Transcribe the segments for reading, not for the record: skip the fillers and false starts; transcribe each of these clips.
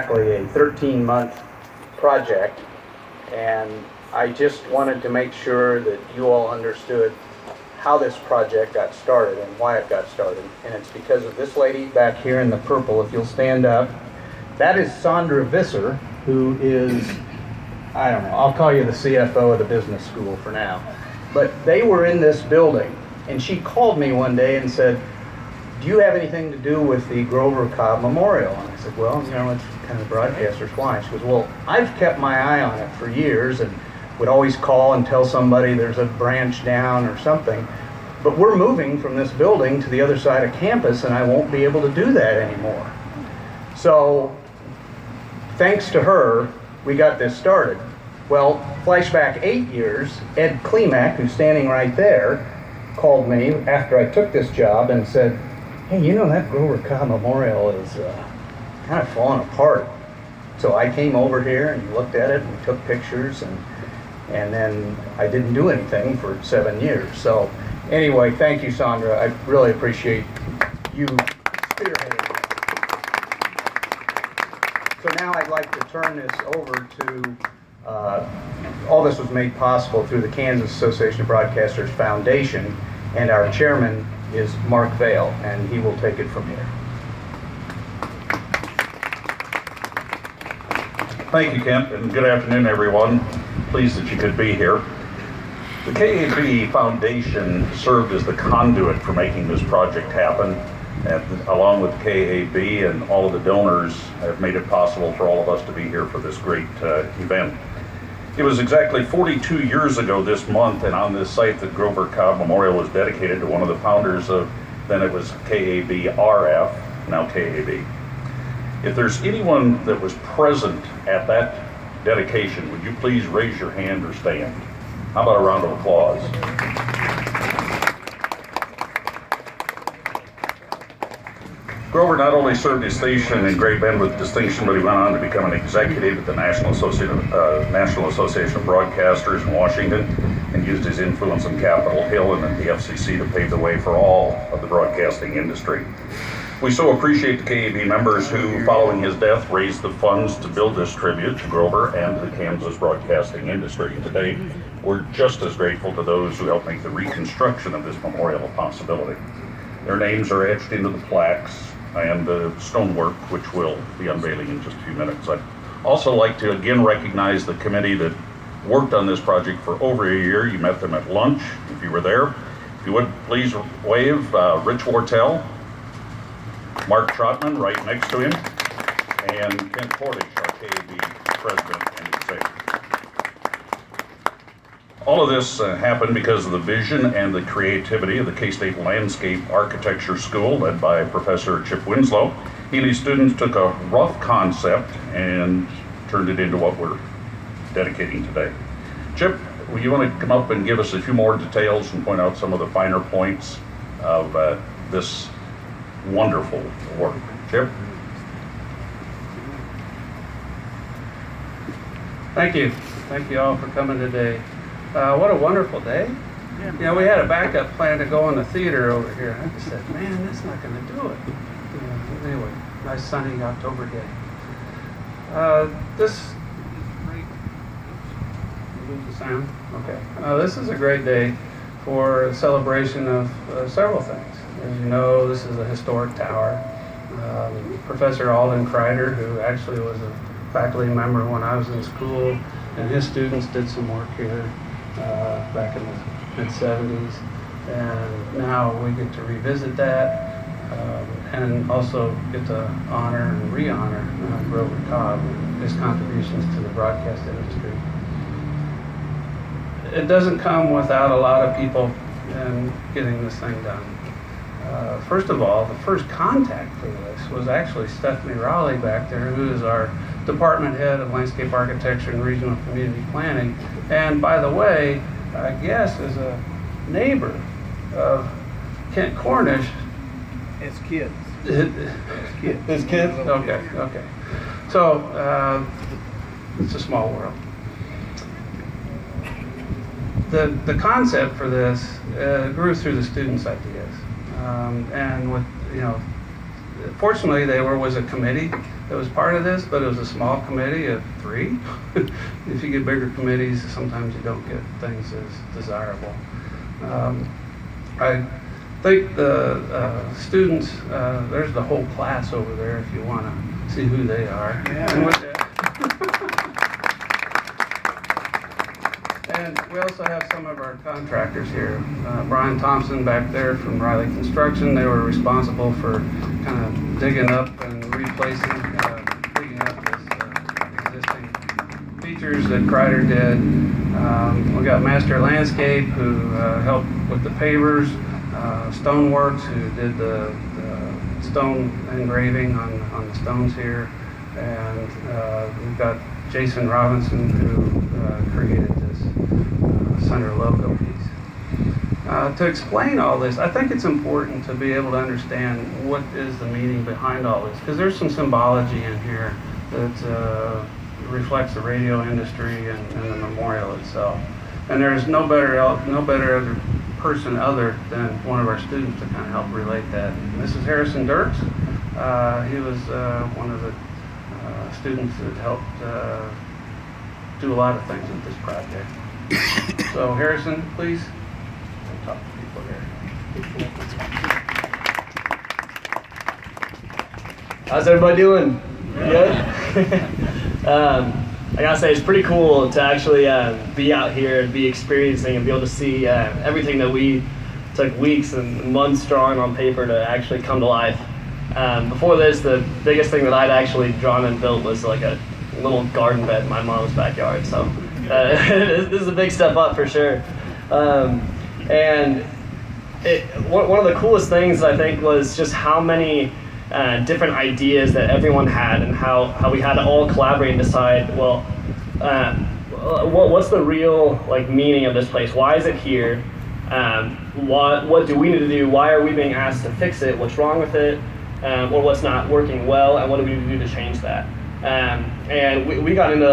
Exactly a 13-month project, and I just wanted to make sure that you all understood how this project got started and why it got started. And it's because of this lady back here in the purple. If you'll stand up, that is Sandra Visser, who is, I don't know, I'll call you the CFO of the business school for now. But they were in this building, and she called me one day and said, "Do you have anything to do with the Grover Cobb Memorial?" And I said, "Well, you know, it's kind of broadcaster's why." She goes, "Well, I've kept my eye on it for years and would always call and tell somebody there's a branch down or something. But we're moving from this building to the other side of campus and I won't be able to do that anymore." So, thanks to her, we got this started. Well, flashback 8 years, Ed Klimak, who's standing right there, called me after I took this job and said, "Hey, you know, that Grover Cobb Memorial is kind of falling apart." So I came over here and looked at it and we took pictures, and then I didn't do anything for 7 years. So anyway, thank you, Sandra. I really appreciate you spearheading it. So now I'd like to turn this over to, all this was made possible through the Kansas Association of Broadcasters Foundation, and our chairman is Mark Vail, and he will take it from here. Thank you, Kent, and good afternoon, everyone. Pleased that you could be here. The KAB Foundation served as the conduit for making this project happen, and along with KAB and all of the donors have made it possible for all of us to be here for this great event. It was exactly 42 years ago this month, and on this site that Grover Cobb Memorial was dedicated to one of the founders of, then it was KAB-RF, now KAB. If there's anyone that was present at that dedication, would you please raise your hand or stand? How about a round of applause? Grover not only served his station in Great Bend with distinction, but he went on to become an executive at the National Association of Broadcasters in Washington, and used his influence in Capitol Hill and at the FCC to pave the way for all of the broadcasting industry. We so appreciate the KAB members who, following his death, raised the funds to build this tribute to Grover and the Kansas broadcasting industry. Today, we're just as grateful to those who helped make the reconstruction of this memorial a possibility. Their names are etched into the plaques and the stonework, which we'll be unveiling in just a few minutes. I'd also like to again recognize the committee that worked on this project for over a year. You met them at lunch, if you were there. If you would, please wave Rich Wartell, Mark Trotman right next to him, and Kent Portage, our KAB president and executive. All of this happened because of the vision and the creativity of the K-State Landscape Architecture School, led by Professor Chip Winslow. He and his students took a rough concept and turned it into what we're dedicating today. Chip, will you want to come up and give us a few more details and point out some of the finer points of this wonderful work? Chip? Thank you. Thank you all for coming today. What a wonderful day. You know, we had a backup plan to go in the theater over here. I just said, man, that's not going to do it. Anyway, nice sunny October day. This is a great day for a celebration of several things. As you know, this is a historic tower. Professor Alden Kreider, who actually was a faculty member when I was in school, and his students did some work here back in the mid-70s, and now we get to revisit that and also get to honor and re-honor Grover Cobb and his contributions to the broadcast industry. It doesn't come without a lot of people in getting this thing done. First of all, the first contact for this was actually Stephanie Raleigh back there, who is our department head of landscape architecture and regional community planning, and by the way, I guess is a neighbor of Kent Cornish. His kids. His kids? Okay. So it's a small world. The concept for this grew through the students' ideas, and with, you know, fortunately, there was a committee that was part of this, but it was a small committee of 3. If you get bigger committees, sometimes you don't get things as desirable. I think the students, there's the whole class over there if you want to see who they are. And with that, and we also have some of our contractors here. Brian Thompson back there from Riley Construction. They were responsible for kind of digging up and replacing, digging up this existing features that Kreider did. We got Master Landscape who helped with the pavers. Stoneworks who did the stone engraving on the stones here. And we've got Jason Robinson who created this center logo piece. To explain all this, I think it's important to be able to understand what is the meaning behind all this, because there's some symbology in here that reflects the radio industry and the memorial itself. And there's no better other person other than one of our students to kind of help relate that. And this is Harrison Dirks. He was one of the students that helped do a lot of things with this project. So Harrison, please talk to people here. How's everybody doing? Good? I gotta say, it's pretty cool to actually be out here and be experiencing and be able to see everything that we took weeks and months drawing on paper to actually come to life. Before this, the biggest thing that I'd actually drawn and built was like a little garden bed in my mom's backyard. So this is a big step up for sure. And one of the coolest things I think was just how many different ideas that everyone had, and how we had to all collaborate and decide, well, what's the real meaning of this place? Why is it here? What do we need to do? Why are we being asked to fix it? What's wrong with it? Or what's not working well? And what do we need to do to change that? And we got into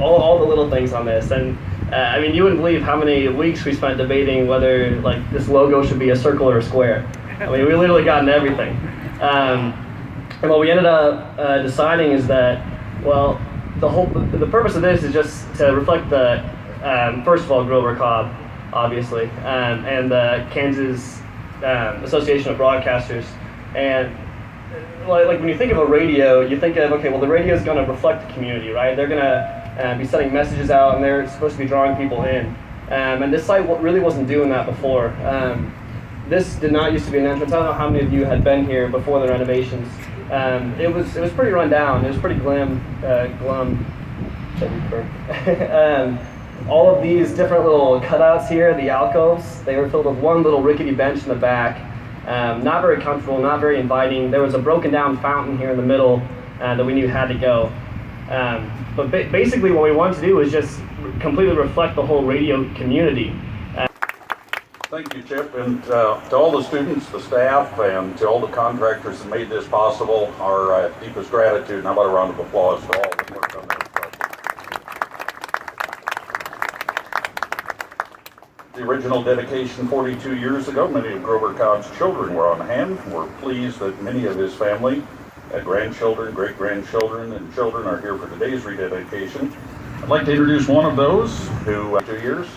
all the little things on this. And I mean, you wouldn't believe how many weeks we spent debating whether this logo should be a circle or a square. I mean, we literally got into everything. And what we ended up deciding is that, well, the purpose of this is just to reflect the, first of all, Grover Cobb, obviously, and the Kansas Association of Broadcasters. And like when you think of a radio, you think of, okay, well, the radio is going to reflect the community, right? They're going to be sending messages out, and they're supposed to be drawing people in. And this site really wasn't doing that before. This did not used to be an entrance. I don't know how many of you had been here before the renovations. It was pretty run down. It was pretty glum. All of these different little cutouts here, the alcoves, they were filled with one little rickety bench in the back. Not very comfortable, not very inviting. There was a broken down fountain here in the middle that we knew had to go. But basically what we wanted to do was just completely reflect the whole radio community. Thank you, Chip, and to all the students, the staff, and to all the contractors that made this possible, our deepest gratitude, and how about a round of applause to all that worked on this project. The original dedication 42 years ago, many of Grover Cobb's children were on hand. We're pleased that many of his family, grandchildren, great-grandchildren, and children are here for today's rededication. I'd like to introduce one of those who, 2 years,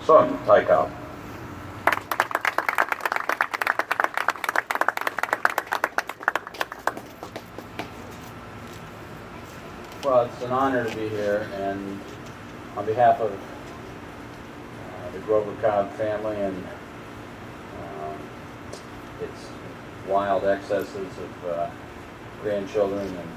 son, Ty Cobb. Well, it's an honor to be here, and on behalf of the Grover Cobb family and its wild excesses of grandchildren and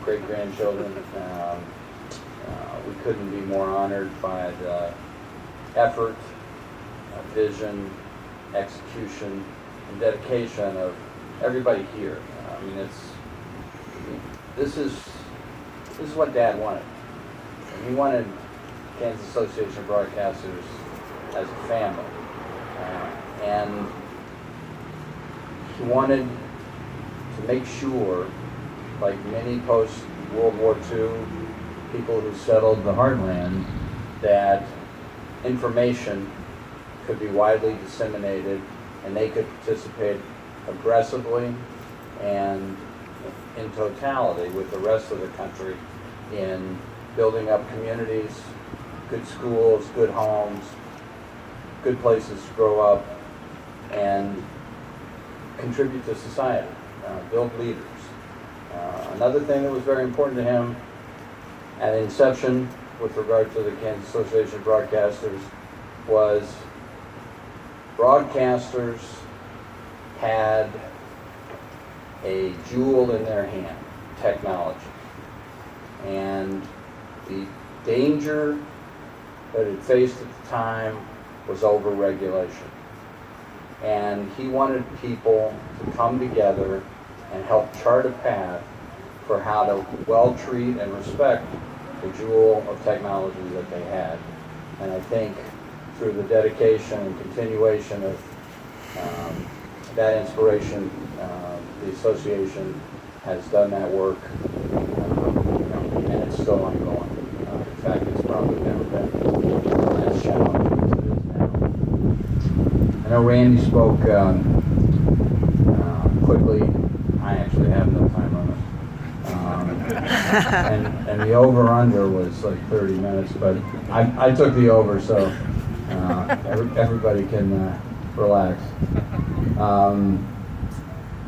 great-grandchildren, we couldn't be more honored by the effort, vision, execution, and dedication of everybody here. I mean, this is what Dad wanted. He wanted Kansas Association of Broadcasters as a family. And he wanted to make sure, like many post-World War II people who settled the heartland, that information could be widely disseminated and they could participate aggressively and in totality with the rest of the country in building up communities, good schools, good homes, good places to grow up, and contribute to society, build leaders. Another thing that was very important to him at inception with regard to the Kansas Association of Broadcasters was broadcasters had a jewel in their hand, technology. And the danger that it faced at the time was over-regulation. And he wanted people to come together and help chart a path for how to well treat and respect the jewel of technology that they had. And I think through the dedication and continuation of that inspiration, the association has done that work, and it's still ongoing. In fact, it's probably never been as challenging as it is now. I know Randy spoke quickly. I actually have no time limit. And the over-under was like 30 minutes, but I took the over, so everybody can relax.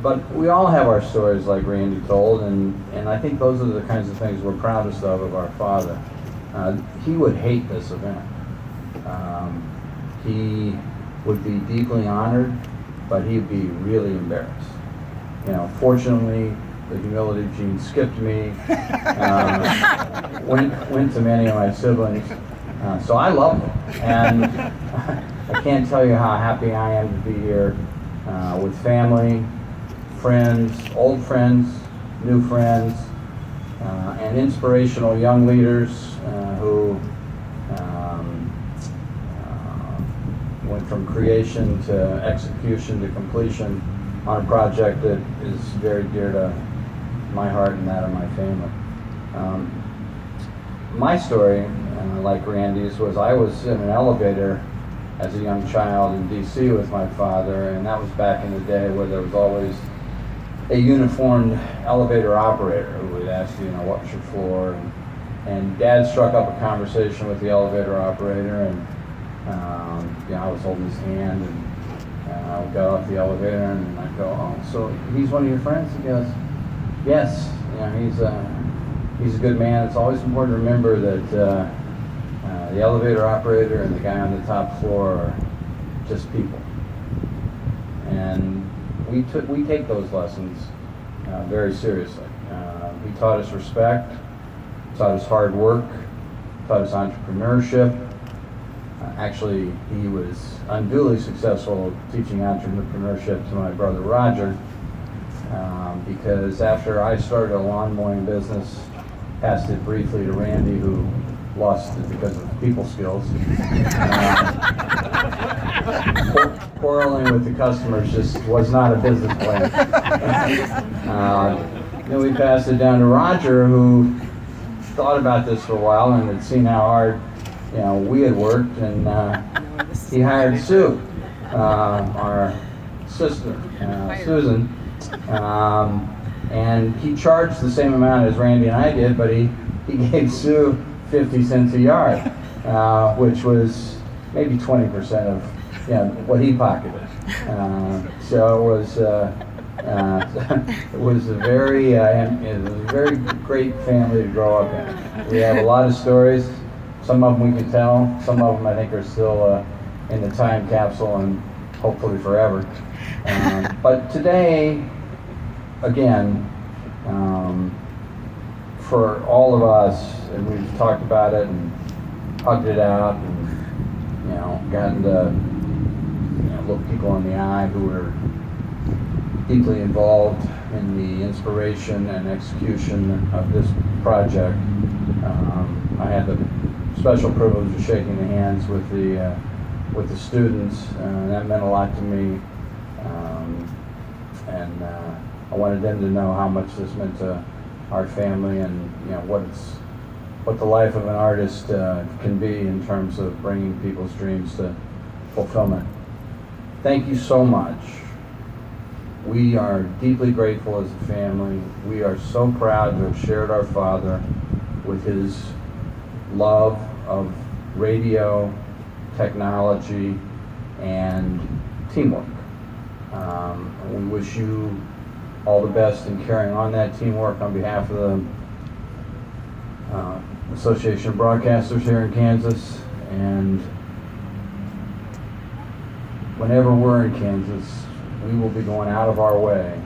But we all have our stories like Randy told, and I think those are the kinds of things we're proudest of our father. He would hate this event. He would be deeply honored, but he'd be really embarrassed. Fortunately, the humility gene skipped me, went to many of my siblings, so I love it. And I can't tell you how happy I am to be here with family, friends, old friends, new friends, and inspirational young leaders who went from creation to execution to completion on a project that is very dear to my heart and that of my family. My story, like Randy's, was I was in an elevator as a young child in D.C. with my father, and that was back in the day where there was always a uniformed elevator operator who would ask you, what's your floor? And Dad struck up a conversation with the elevator operator, and I was holding his hand, and we got off the elevator, and I go, oh, so he's one of your friends? He goes, yes, he's a good man. It's always important to remember that the elevator operator and the guy on the top floor are just people. And we take those lessons very seriously. He taught us respect, taught us hard work, taught us entrepreneurship. Actually, he was unduly successful teaching entrepreneurship to my brother Roger, because after I started a lawn mowing business, passed it briefly to Randy, who lost it because of people skills. Quarreling with the customers just was not a business plan. Then we passed it down to Roger, who thought about this for a while and had seen how hard we had worked, and he hired Sue, our sister, Susan, and he charged the same amount as Randy and I did, but he gave Sue 50 cents a yard, which was maybe 20% of what he pocketed. So it was a very great family to grow up in. We have a lot of stories. Some of them we can tell. Some of them I think are still in the time capsule and hopefully forever. But today, again, for all of us, and we've talked about it and hugged it out, and gotten to look people in the eye who are deeply involved in the inspiration and execution of this project. I had the special privilege of shaking the hands with the students, and that meant a lot to me. And I wanted them to know how much this meant to our family, and what the life of an artist can be in terms of bringing people's dreams to fulfillment. Thank you so much We are deeply grateful as a family. We are so proud to have shared our father with his love of radio, technology, and teamwork. We wish you all the best in carrying on that teamwork on behalf of the Association of Broadcasters here in Kansas. And whenever we're in Kansas, we will be going out of our way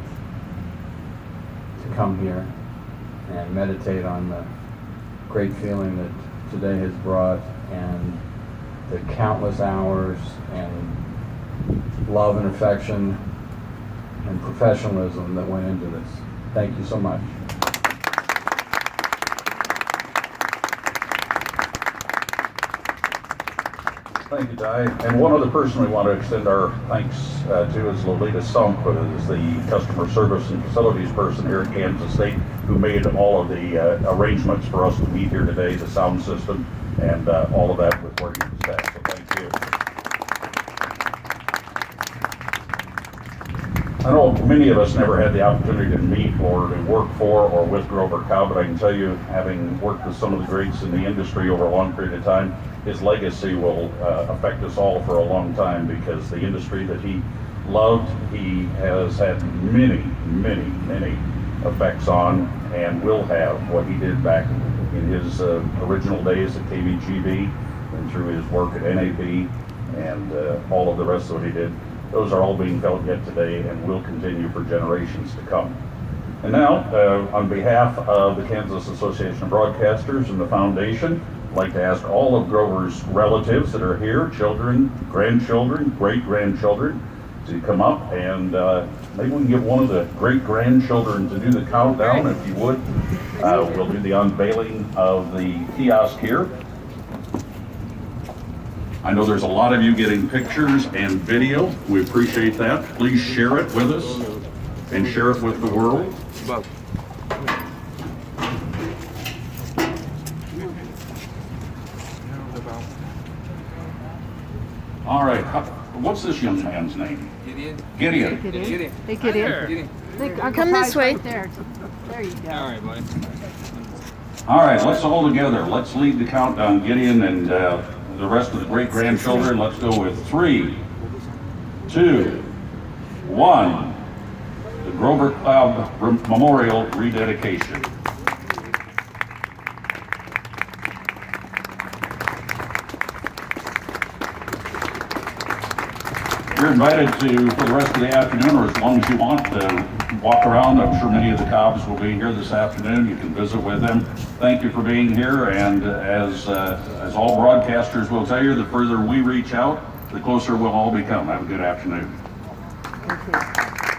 to come here and meditate on the great feeling that today has brought, and the countless hours and love and affection and professionalism that went into this. Thank you so much. Thank you, Ty. And one other person we want to extend our thanks to is Lolita Sump, who is the customer service and facilities person here at Kansas State, who made all of the arrangements for us to meet here today, the sound system, and all of that with working with staff. So thank you. I know many of us never had the opportunity to meet or to work for or with Grover Cobb, but I can tell you, having worked with some of the greats in the industry over a long period of time, his legacy will affect us all for a long time, because the industry that he loved, he has had many, many, many effects on, and will have what he did back in his original days at KBGB and through his work at NAB and all of the rest of what he did. Those are all being felt yet today and will continue for generations to come. And now, on behalf of the Kansas Association of Broadcasters and the Foundation, I'd like to ask all of Grover's relatives that are here, children, grandchildren, great-grandchildren, to come up, and maybe we can get one of the great-grandchildren to do the countdown, if you would. We'll do the unveiling of the kiosk here. I know there's a lot of you getting pictures and video. We appreciate that. Please share it with us and share it with the world. All right, what's this young man's name? Gideon. Gideon. Hey, Gideon. Come this way. Right there. There you go. All right, buddy. All right, let's all together. Let's lead the countdown. Gideon and the rest of the great-grandchildren. Let's go with 3, 2, 1. The Grover Cobb Memorial Rededication. You're invited to, for the rest of the afternoon, or as long as you want, to walk around. I'm sure many of the Cobbs will be here this afternoon. You can visit with them. Thank you for being here, and as all broadcasters will tell you, the further we reach out, the closer we'll all become. Have a good afternoon. Thank you.